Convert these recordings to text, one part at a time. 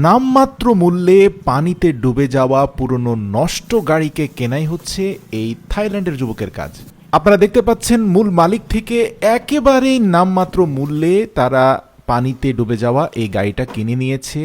নামমাত্র মূল্যে পানিতে ডুবে যাওয়া পুরনো নষ্ট গাড়িকে কেনাই হচ্ছে এই থাইল্যান্ডের যুবকের কাজ। আপনারা দেখতে পাচ্ছেন মূল মালিক থেকে একেবারেই নামমাত্র মূল্যে তারা পানিতে ডুবে যাওয়া এই গাড়িটা কিনে নিয়েছে।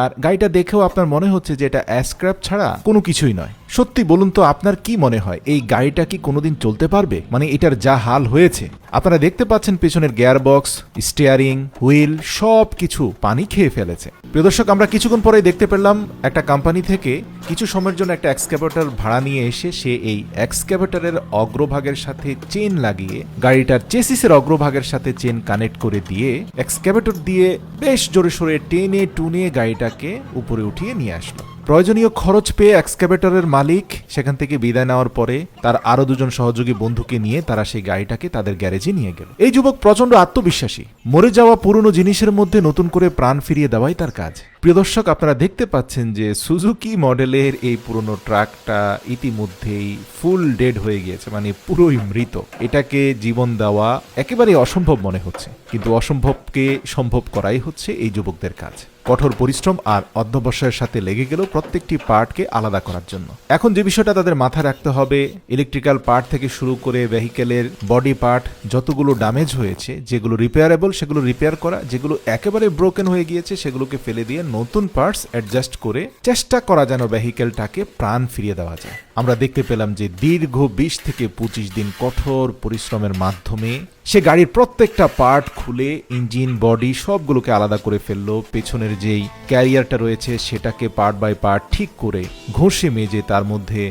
আর গাড়িটা দেখেও আপনার মনে হচ্ছে যে এটা স্ক্র্যাপ ছাড়া কোনো কিছুই নয়। সত্যি বলুন তো, আপনার কি মনে হয় এই গাড়িটা কি কোনোদিন চলতে পারবে? মানে এটার যা হাল হয়েছে। আপনারা দেখতে পাচ্ছেন পেছনের গিয়ারবক্স, স্টিয়ারিং হুইল সব কিছু পানি খেয়ে ফেলেছে। প্রিয় দর্শক, আমরা কিছুক্ষণ পরে দেখতে পেলাম একটা কোম্পানি থেকে কিছু সময়ের জন্য একটা এক্সক্যাভেটর ভাড়া নিয়ে এসে সে এই এক্সক্যাভেটরের অগ্রভাগের সাথে চেন লাগিয়ে গাড়িটার চেসিসের অগ্রভাগের সাথে চেন কানেক্ট করে দিয়ে এক্সক্যাভেটর দিয়ে বেশ জোরে সোরে টেনে টুনে গাড়িটাকে উপরে উঠিয়ে নিয়ে আসলো। প্রয়োজনীয় খরচ পেয়ে এক্সক্যাভেটরের মালিক সেখান থেকে বিদায় নেওয়ার পরে তার আরো দুজন সহযোগী বন্ধুকে নিয়ে তারা সেই গাড়িটাকে তাদের গ্যারেজে নিয়ে গেল। এই যুবক প্রচন্ড আত্মবিশ্বাসী। মরে যাওয়া পুরনো জিনিসের মধ্যে নতুন করে প্রাণ ফিরিয়ে দেওয়াই তার কাজ। প্রিয় দর্শক, আপনারা দেখতে পাচ্ছেন যে সুজুকি মডেলের এই পুরনো ট্রাকটা ইতিমধ্যেই ফুল ডেড হয়ে গিয়েছে, মানে পুরোই মৃত। এটাকে জীবন দেওয়া একেবারে অসম্ভব মনে হচ্ছে, কিন্তু অসম্ভবকে সম্ভব করাই হচ্ছে এই যুবকদের কাজ। কঠোর পরিশ্রম আর অধ্যবসায়ের সাথে লেগে গেল প্রত্যেকটি পার্টকে আলাদা করার জন্য। এখন যে বিষয়টা তাদের মাথায় রাখতে হবে, ইলেকট্রিক্যাল পার্ট থেকে শুরু করে ভেহিকেলের বডি পার্ট যতগুলো ড্যামেজ হয়েছে, যেগুলো রিপেয়ারেবল সেগুলো রিপেয়ার করা, যেগুলো একেবারে ব্রোকেন হয়ে গিয়েছে সেগুলোকে ফেলে দিয়ে নতুন পার্টস অ্যাডজাস্ট করে চেষ্টা করা যেন ভেহিকেলটাকে প্রাণ ফিরিয়ে দেওয়া যায়। আমরা দেখতে পেলাম যে দীর্ঘ 20 থেকে 25 দিন কঠোর পরিশ্রমের মাধ্যমে সে গাড়ির প্রত্যেকটা পার্ট খুলে ইঞ্জিন বডি সবগুলোকে আলাদা করে ফেললো। পেছনের যেই ক্যারিয়ারটা রয়েছে সেটাকে পার্ট বাই পার্ট ঠিক করে ঘষে মেজে তার মধ্যে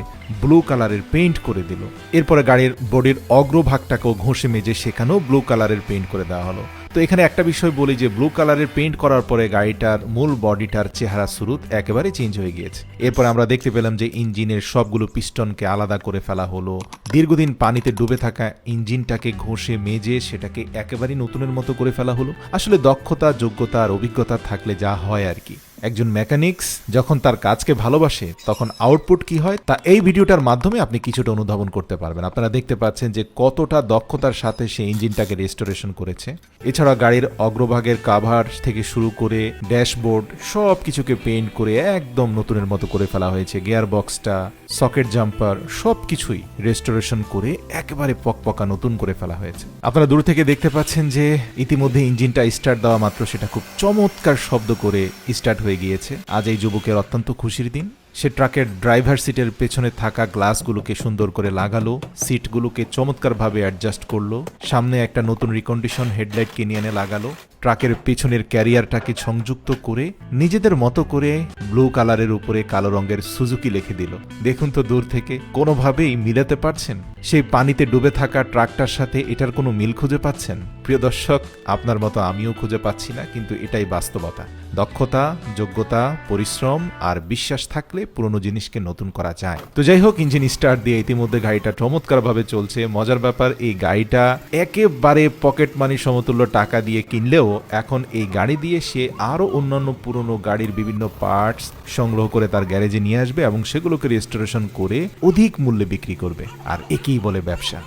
ব্লু কালারের পেইন্ট করে দিল। এরপরে গাড়ির বডির অগ্রভাগটাকেও ঘষে মেজে সেখানেও ব্লু কালারের পেইন্ট করে দেওয়া হলো। তো এখানে একটা বিষয় বলি যে ব্লু কালারের পেইন্ট করার পরে গাড়িটার মূল বডিটার চেহারা সুরুত একেবারে চেঞ্জ হয়ে গিয়েছে। এরপর আমরা দেখতে পেলাম যে ইঞ্জিনের সবগুলো পিস্টনকে আলাদা করে ফেলা হলো। দীর্ঘদিন পানিতে ডুবে থাকা ইঞ্জিনটাকে ঘষে মেজে সেটাকে একেবারে নতুনের মতো করে ফেলা হলো। আসলে দক্ষতা, যোগ্যতা আর অভিজ্ঞতা থাকলে যা হয় আর কি। একজন মেকানিক্স যখন তার কাজকে ভালোবাসে তখন আউটপুট কি হয় তা এই ভিডিওটার মাধ্যমে আপনি কিছুটা অনুধাবন করতে পারবেন। আপনারা দেখতে পাচ্ছেন যে কতটা দক্ষতার সাথে সে ইঞ্জিনটাকে রেস্টোরেশন করেছে। এছাড়া গাড়ির অগ্রভাগের কাভার থেকে শুরু করে ড্যাশবোর্ড সব কিছুকে পেইন্ট করে একদম নতুনের মতো করে ফেলা হয়েছে। গিয়ার বক্সটা, সকেট জাম্পার সব কিছুই রেস্টোরেশন করে একেবারে পকপকা নতুন করে ফেলা হয়েছে। আপনারা দূর থেকে দেখতে পাচ্ছেন যে ইতিমধ্যে ইঞ্জিনটা স্টার্ট দেওয়া মাত্র সেটা খুব চমৎকার শব্দ করে স্টার্ট হয়ে গিয়েছে। আজ এই যুবকের অত্যন্ত খুশির দিন। সে ট্রাকের ড্রাইভার সিটের পেছনে থাকা গ্লাসগুলোকে সুন্দর করে লাগালো, সিটগুলোকে চমৎকারভাবে অ্যাডজাস্ট করলো, সামনে একটা নতুন রিকন্ডিশন হেডলাইট কিনে এনে লাগালো, ট্রাকের পেছনের ক্যারিয়ারটাকে সংযুক্ত করে নিজেদের মতো করে ব্লু কালারের উপরে কালো রঙের সুজুকি লিখে দিল। দেখুন তো দূর থেকে কোনোভাবেই মিলাতে পারছেন সেই পানিতে ডুবে থাকা ট্রাকটার সাথে এটার কোনো মিল খুঁজে পাচ্ছেন? প্রিয় দর্শক, আপনার মতো আমিও খুঁজে পাচ্ছি না, কিন্তু এটাই বাস্তবতা। দক্ষতা, যোগ্যতা, পরিশ্রম আর বিশ্বাস থাকলে পুরনো জিনিসকে নতুন করা যায়। তো যাই হোক, ইঞ্জিন স্টার্ট দিয়ে ইতিমধ্যে গাড়িটা চমৎকারভাবে চলছে। মজার ব্যাপার, এই গাড়িটা একেবারে পকেট মানি সমতুল্য টাকা দিয়ে কিনলেও এখন এই গাড়ি দিয়ে সে আরো অন্যান্য পুরনো গাড়ির বিভিন্ন পার্টস সংগ্রহ করে তার গ্যারেজে নিয়ে আসবে এবং সেগুলোকে রেস্টোরেশন করে অধিক মূল্যে বিক্রি করবে। আর একেই বলে ব্যবসা।